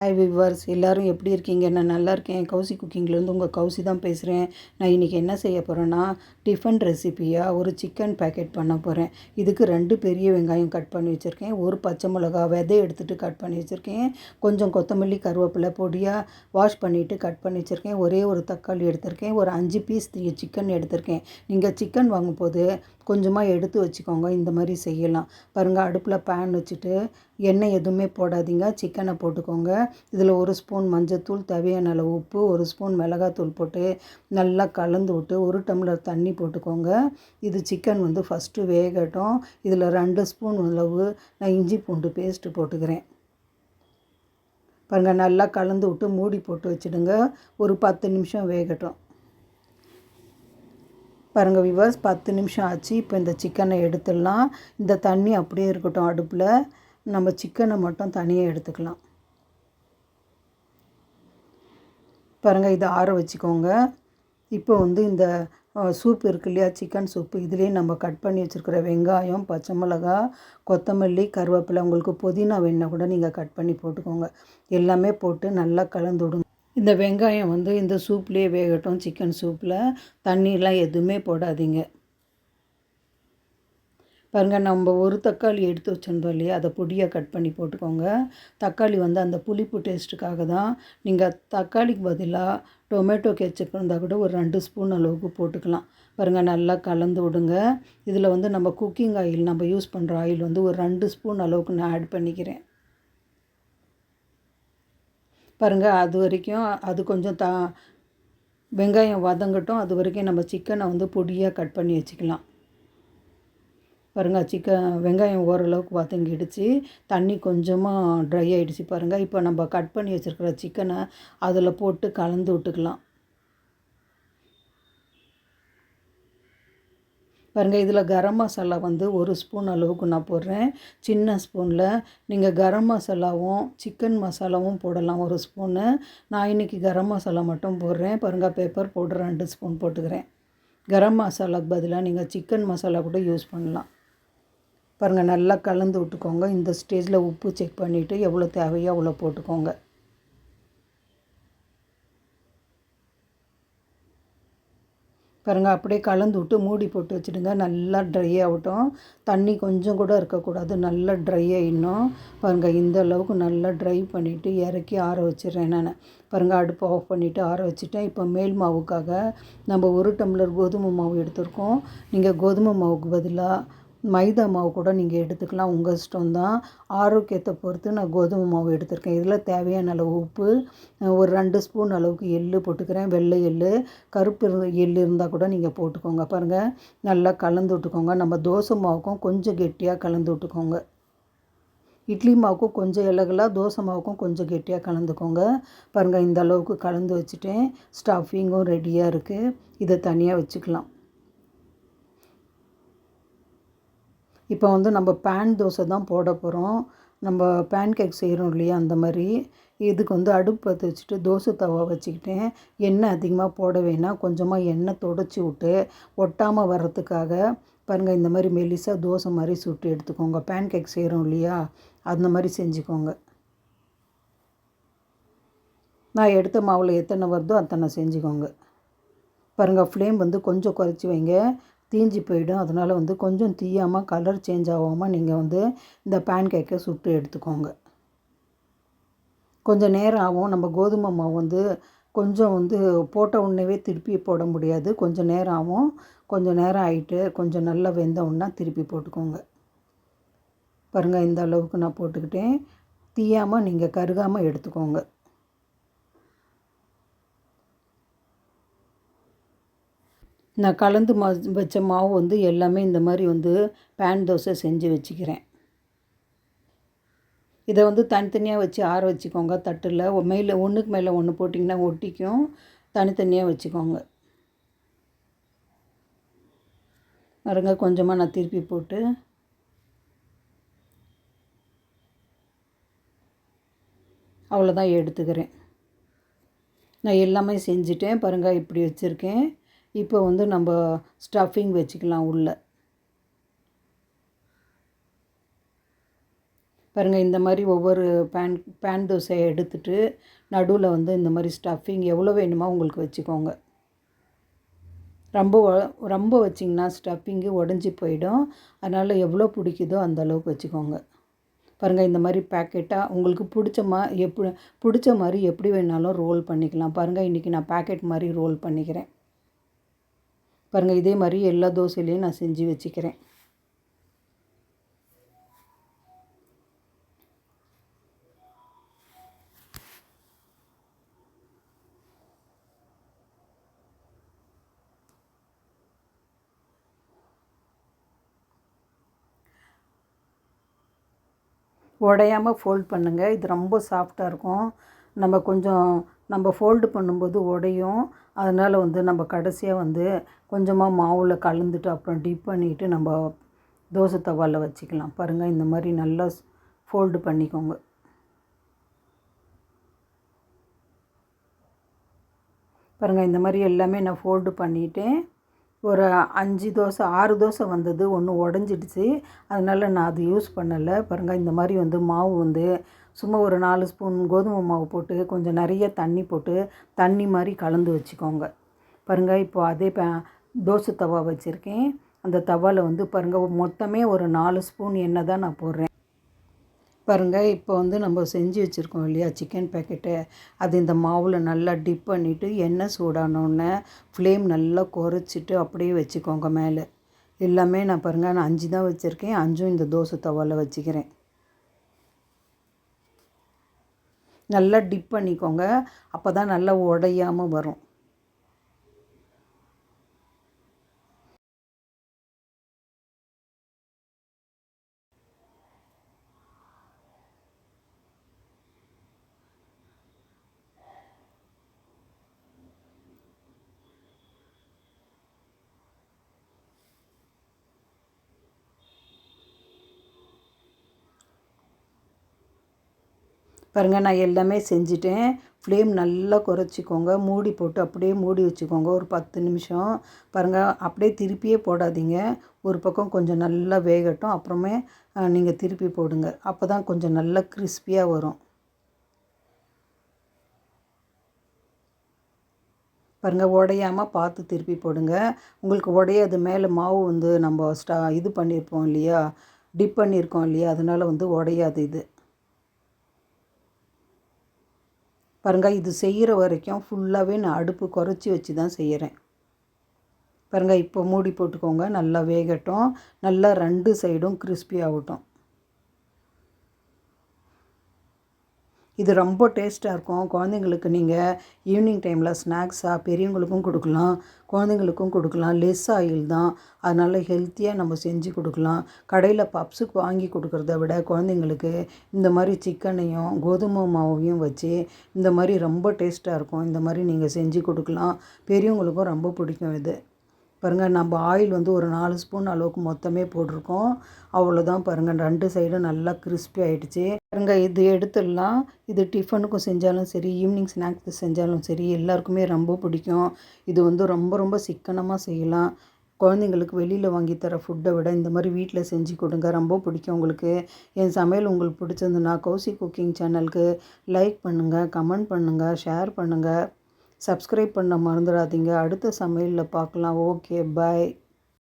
Hi viewers, எல்லோரும் எப்படி இருக்கீங்க? நான் நல்லா இருக்கேன். கௌசி குக்கிங்லேருந்து உங்கள் கௌசி தான் பேசுகிறேன். நான் இன்றைக்கி என்ன செய்ய போகிறேன்னா, டிஃபன் ரெசிப்பியாக ஒரு சிக்கன் பேக்கெட் பண்ண போகிறேன். இதுக்கு 2 பெரிய வெங்காயம் கட் பண்ணி வச்சுருக்கேன், ஒரு பச்சை மிளகா விதை எடுத்துகிட்டு கட் பண்ணி வச்சுருக்கேன், கொஞ்சம் கொத்தமல்லி கருவேப்பிலை பொடியாக வாஷ் பண்ணிவிட்டு கட் பண்ணி வச்சுருக்கேன், ஒரே ஒரு தக்காளி எடுத்திருக்கேன், ஒரு 5 பீஸ் சிக்கன் எடுத்திருக்கேன். நீங்கள் சிக்கன் வாங்கும்போது கொஞ்சமாக எடுத்து வச்சுக்கோங்க. இந்த மாதிரி செய்யலாம் பாருங்கள். அடுப்பில் பேன் வச்சுட்டு எண்ணெய் எதுவுமே போடாதீங்க, சிக்கனை போட்டுக்கோங்க. இதில் 1 ஸ்பூன் மஞ்சத்தூள், தேவையான அளவு உப்பு, 1 ஸ்பூன் மிளகாத்தூள் போட்டு நல்லா கலந்து விட்டு 1 டம்ளர் தண்ணி போட்டுக்கோங்க. இது சிக்கன் ஃபஸ்ட்டு வேகட்டும். இதில் 2 ஸ்பூன் அளவு நான் இஞ்சி பூண்டு பேஸ்ட்டு போட்டுக்கிறேன். பாருங்கள், நல்லா கலந்து விட்டு மூடி போட்டு வச்சுடுங்க. ஒரு 10 நிமிஷம் வேகட்டும். பாருங்கள் விவர்ஸ், 10 நிமிஷம் ஆச்சு. இப்போ இந்த சிக்கனை எடுத்துடலாம். இந்த தண்ணி அப்படியே இருக்கட்டும் அடுப்பில். நம்ம சிக்கனை மட்டும் தனியாக எடுத்துக்கலாம். பாருங்கள், இதை ஆற வச்சுக்கோங்க. இப்போ இந்த சூப் இருக்கு இல்லையா, சிக்கன் சூப்பு, இதுலேயே நம்ம கட் பண்ணி வச்சுருக்கிற வெங்காயம், பச்சை மிளகா, கொத்தமல்லி, கருவேப்பிலை, உங்களுக்கு புதினா வேணுன்னா கூட நீங்கள் கட் பண்ணி போட்டுக்கோங்க. எல்லாமே போட்டு நல்லா கலந்து விடுங்க. இந்த வெங்காயம் இந்த சூப்லேயே வேகட்டும். சிக்கன் சூப்பில் தண்ணியெலாம் எதுவுமே போடாதீங்க. பாருங்கள், நம்ம ஒரு தக்காளி எடுத்து வச்சுருந்தோம் இல்லையா, அதை பொடியாக கட் பண்ணி போட்டுக்கோங்க. தக்காளி அந்த புளிப்பு டேஸ்ட்டுக்காக தான். நீங்கள் தக்காளிக்கு பதிலாக டொமேட்டோ கெச்சப் இருந்தால் கூட ஒரு 2 ஸ்பூன் அளவுக்கு போட்டுக்கலாம். பாருங்கள், நல்லா கலந்து விடுங்க. இதில் நம்ம குக்கிங் ஆயில், நம்ம யூஸ் பண்ணுற ஆயில் ஒரு 2 ஸ்பூன் அளவுக்கு நான் ஆட் பண்ணிக்கிறேன். பாருங்கள், அது வரைக்கும் அது கொஞ்சம் வெங்காயம் வதங்கட்டும். அது வரைக்கும் நம்ம சிக்கனை பொடியாக கட் பண்ணி வச்சுக்கலாம். பாருங்கள், வெங்காயம் ஓரளவுக்கு வதங்கிடுச்சு. தண்ணி கொஞ்சமாக ட்ரை ஆகிடுச்சு. பாருங்கள், இப்போ நம்ம கட் பண்ணி வச்சுருக்கிற சிக்கனை அதில் போட்டு கலந்து விட்டுக்கலாம். பாருங்கள், இதில் கரம் மசாலா 1 ஸ்பூன் அளவுக்கு நான் போடுறேன். சின்ன ஸ்பூனில் நீங்கள் கரம் மசாலாவும் சிக்கன் மசாலாவும் போடலாம் 1 ஸ்பூனு. நான் இன்றைக்கி கரம் மசாலா மட்டும் போடுறேன். பாருங்கள், பெப்பர் பவுடர் 2 ஸ்பூன் போட்டுக்கிறேன். கரம் மசாலாவுக்கு பதிலாக நீங்கள் சிக்கன் மசாலா கூட யூஸ் பண்ணலாம். பாருங்கள், நல்லா கலந்து விட்டுக்கோங்க. இந்த ஸ்டேஜில் உப்பு செக் பண்ணிவிட்டு எவ்வளோ தேவையோ அவ்வளோ போட்டுக்கோங்க. பாருங்கள், அப்படியே கலந்து விட்டு மூடி போட்டு வச்சுடுங்க. நல்லா ட்ரை ஆகட்டும். தண்ணி கொஞ்சம் கூட இருக்கக்கூடாது, நல்லா ட்ரை ஆகிடணும். பாருங்கள், இந்த அளவுக்கு நல்லா ட்ரை பண்ணிவிட்டு இறக்கி ஆற வச்சிடுறேன் நான். பாருங்கள், அடுப்பை ஆஃப் பண்ணிவிட்டு ஆற வச்சுட்டேன். இப்போ மேல் மாவுக்காக நம்ம 1 டம்ளர் கோதுமை மாவு எடுத்துருக்கோம். நீங்கள் கோதுமை மாவுக்கு பதிலாக மைதா மாவு கூட நீங்கள் எடுத்துக்கலாம், உங்கள் இஷ்டம்தான். ஆரோக்கியத்தை பொறுத்து நான் கோதுமை மாவு எடுத்திருக்கேன். இதில் தேவையான அளவு உப்பு, ஒரு 2 ஸ்பூன் அளவுக்கு எள்ளு போட்டுக்கிறேன். வெள்ளை எள்ளு, கருப்பு எள்ளு இருந்தால் கூட நீங்கள் போட்டுக்கோங்க. பாருங்கள், நல்லா கலந்து விட்டுக்கோங்க. நம்ம தோசை மாவுக்கும் கொஞ்சம் கெட்டியாக கலந்து விட்டுக்கோங்க. இட்லி மாவுக்கும் கொஞ்சம் இலகலாக, தோசை மாவுக்கும் கொஞ்சம் கெட்டியாக கலந்துக்கோங்க. பாருங்கள், இந்த அளவுக்கு கலந்து வச்சுட்டேன். ஸ்டஃபிங்கும் ரெடியாக இருக்குது. இதை தனியாக வச்சுக்கலாம். இப்போ நம்ம பேன் தோசை தான் போட போகிறோம். நம்ம பேன் கேக் செய்கிறோம் இல்லையா, அந்த மாதிரி. இதுக்கு அடுப்பு பற்ற வச்சுட்டு தோசை தவா வச்சுக்கிட்டேன். எண்ணெய் அதிகமாக போட வேணாம், கொஞ்சமாக எண்ணெய் தொடச்சி விட்டு ஒட்டாமல் வர்றதுக்காக பாருங்கள், இந்த மாதிரி மெலிசாக தோசை மாதிரி சுட்டு எடுத்துக்கோங்க. பேன் கேக் செய்கிறோம் இல்லையா, அந்த மாதிரி செஞ்சுக்கோங்க. நான் எடுத்த மாவில் எத்தனை வருதோ அத்தனை செஞ்சுக்கோங்க. பாருங்கள், ஃப்ளேம் கொஞ்சம் குறைச்சி வைங்க, தீஞ்சு போயிடும். அதனால் கொஞ்சம் தீயாமல், கலர் சேஞ்ச் ஆகாமல் நீங்கள் இந்த பேன் கேக்கை சுட்டு எடுத்துக்கோங்க. கொஞ்சம் நேரம் ஆகும். நம்ம கோதுமை மாவு கொஞ்சம் போட்ட உடனேவே திருப்பி போட முடியாது, கொஞ்சம் நேரம் ஆகும். கொஞ்சம் நேரம் ஆகிட்டு கொஞ்சம் நல்லா வெந்தவுடனே திருப்பி போட்டுக்கோங்க. பாருங்கள், இந்த அளவுக்கு நான் போட்டுக்கிட்டேன். தீயாமல் நீங்கள் கருகாமல் எடுத்துக்கோங்க. நான் கலந்து வச்ச மாவு எல்லாமே இந்த மாதிரி பேன் தோசை செஞ்சு வச்சுக்கிறேன். இதை தனித்தனியாக வச்சு ஆற வச்சுக்கோங்க. தட்டில் மேலே ஒன்றுக்கு மேலே ஒன்று போட்டிங்கன்னா ஒட்டிக்கும். தனித்தனியாக வச்சுக்கோங்க. பாருங்க, கொஞ்சமாக நான் திருப்பி போட்டு அவ்வளோதான் எடுத்துக்கிறேன். நான் எல்லாமே செஞ்சுட்டேன். பாருங்கள், இப்படி வச்சுருக்கேன். இப்போ நம்ம ஸ்டஃபிங் வச்சுக்கலாம் உள்ள. பாருங்கள், இந்த மாதிரி ஒவ்வொரு பேன் தோசையை எடுத்துகிட்டு நடுவில் வந்து இந்த மாதிரி ஸ்டஃபிங் எவ்வளோ வேணுமோ உங்களுக்கு வச்சுக்கோங்க. ரொம்ப ரொம்ப வச்சிங்கன்னா ஸ்டஃபிங்கு உடஞ்சி போயிடும். அதனால் எவ்வளோ பிடிக்குதோ அந்த அளவுக்கு வச்சுக்கோங்க. பாருங்கள், இந்த மாதிரி பேக்கெட்டாக உங்களுக்கு பிடிச்ச மாதிரி எப்படி வேணாலும் ரோல் பண்ணிக்கலாம். பாருங்கள், இன்றைக்கி நான் பேக்கெட் மாதிரி ரோல் பண்ணிக்கிறேன். பாருங்கள், இதே மாதிரி எல்லா தோசையிலையும் நான் செஞ்சு வச்சுக்கிறேன். உடையாமல் ஃபோல்ட் பண்ணுங்கள். இது ரொம்ப சாஃப்டாக இருக்கும். நம்ம ஃபோல்டு பண்ணும்போது உடையும். அதனால் வந்து நம்ம கடைசியாக வந்து கொஞ்சமாக மாவில் கலந்துட்டு அப்புறம் டிப் பண்ணிவிட்டு நம்ம தோசை தவாவில் வச்சுக்கலாம். பாருங்கள், இந்த மாதிரி நல்லா ஃபோல்டு பண்ணிக்கோங்க. பாருங்கள், இந்த மாதிரி எல்லாமே நான் ஃபோல்டு பண்ணிவிட்டேன். ஒரு 6 தோசை வந்தது. ஒன்று உடஞ்சிடுச்சு. அதனால் நான் அது யூஸ் பண்ணலை. பாருங்கள், இந்த மாதிரி வந்து மாவு வந்து சும்மா ஒரு 4 ஸ்பூன் கோதுமை மாவு போட்டு கொஞ்சம் நிறைய தண்ணி போட்டு தண்ணி மாதிரி கலந்து வச்சுக்கோங்க. பாருங்கள், இப்போ அதே தோசை தவா வச்சுருக்கேன். அந்த தவாவில் வந்து பாருங்கள், மொத்தமே ஒரு 4 ஸ்பூன் எண்ணெய் தான் நான் போடுறேன். பாருங்கள், இப்போ வந்து நம்ம செஞ்சு வச்சுருக்கோம் இல்லையா சிக்கன் பேக்கெட்டு, அது இந்த மாவில் நல்லா டிப் பண்ணிவிட்டு எண்ணெய் சூடானோடனே ஃப்ளேம் நல்லா குறைச்சிட்டு அப்படியே வச்சுக்கோங்க மேலே. எல்லாமே நான் 5 தான் வச்சுருக்கேன். 5ம் இந்த தோசை தவாவில் வச்சுக்கிறேன். நல்லா டிப் பண்ணிக்கோங்க. அப்போ தான் நல்லா உடையாமல் வரும். பாருங்கள், நான் எல்லாமே செஞ்சுட்டேன். ஃப்ளேம் நல்லா குறைச்சிக்கோங்க. மூடி போட்டு அப்படியே மூடி வச்சுக்கோங்க ஒரு 10 நிமிஷம். பாருங்கள், அப்படியே திருப்பியே போடாதீங்க. ஒரு பக்கம் கொஞ்சம் நல்லா வேகட்டும். அப்புறமே நீங்கள் திருப்பி போடுங்க. அப்போ தான் கொஞ்சம் நல்லா கிறிஸ்பியாக வரும். பாருங்கள், உடையாமல் பார்த்து திருப்பி போடுங்க. உங்களுக்கு உடையாது. மேலே மாவு வந்து நம்ம இது பண்ணியிருப்போம் இல்லையா, டிப் பண்ணியிருக்கோம் இல்லையா, அதனால் வந்து உடையாது இது. பாருங்கள், இது செய்கிற வரைக்கும் ஃபுல்லாகவே நான் அடுப்பு குறைச்சி வச்சு தான் செய்கிறேன். பாருங்கள், இப்போ மூடி போட்டுக்கோங்க. நல்லா வேகட்டும். நல்லா 2 சைடும் கிறிஸ்பி ஆகட்டும். இது ரொம்ப டேஸ்ட்டாக இருக்கும். குழந்தைங்களுக்கு நீங்கள் ஈவினிங் டைமில் ஸ்நாக்ஸாக பெரியவங்களுக்கும் கொடுக்கலாம், குழந்தைங்களுக்கும் கொடுக்கலாம். லெஸ் ஆயில் தான். அதனால் ஹெல்த்தியாக நம்ம செஞ்சு கொடுக்கலாம். கடையில் பப்ஸுக்கு வாங்கி கொடுக்குறத விட குழந்தைங்களுக்கு இந்த மாதிரி சிக்கனையும் கோதுமை மாவையும் வச்சு இந்த மாதிரி ரொம்ப டேஸ்ட்டாக இருக்கும். இந்த மாதிரி நீங்கள் செஞ்சு கொடுக்கலாம். பெரியவங்களுக்கும் ரொம்ப பிடிக்கும் இது. பாருங்கள், நம்ம ஆயில் வந்து ஒரு 4 ஸ்பூன் அளவுக்கு மொத்தமே போட்டிருக்கோம். அவ்வளோதான். பாருங்கள், 2 சைடும் நல்லா கிறிஸ்பி ஆகிடுச்சு. பாருங்கள், இது எடுத்துடலாம். இது டிஃபனுக்கும் செஞ்சாலும் சரி, ஈவினிங் ஸ்நாக்ஸ் செஞ்சாலும் சரி, எல்லாருக்குமே ரொம்ப பிடிக்கும். இது வந்து ரொம்ப ரொம்ப சிக்கனமாக செய்யலாம். குழந்தைங்களுக்கு வெளியில் வாங்கி தர ஃபுட்டை விட இந்த மாதிரி வீட்டில் செஞ்சு கொடுங்க. ரொம்ப பிடிக்கும் உங்களுக்கு. என் சமையல் உங்களுக்கு பிடிச்சிருந்துன்னா கௌசி குக்கிங் சேனலுக்கு லைக் பண்ணுங்கள், கமெண்ட் பண்ணுங்கள், ஷேர் பண்ணுங்கள், சப்ஸ்கிரைப் பண்ண மறந்துடாதீங்க. அடுத்த சமையலில் பார்க்கலாம். ஓகே, பாய்.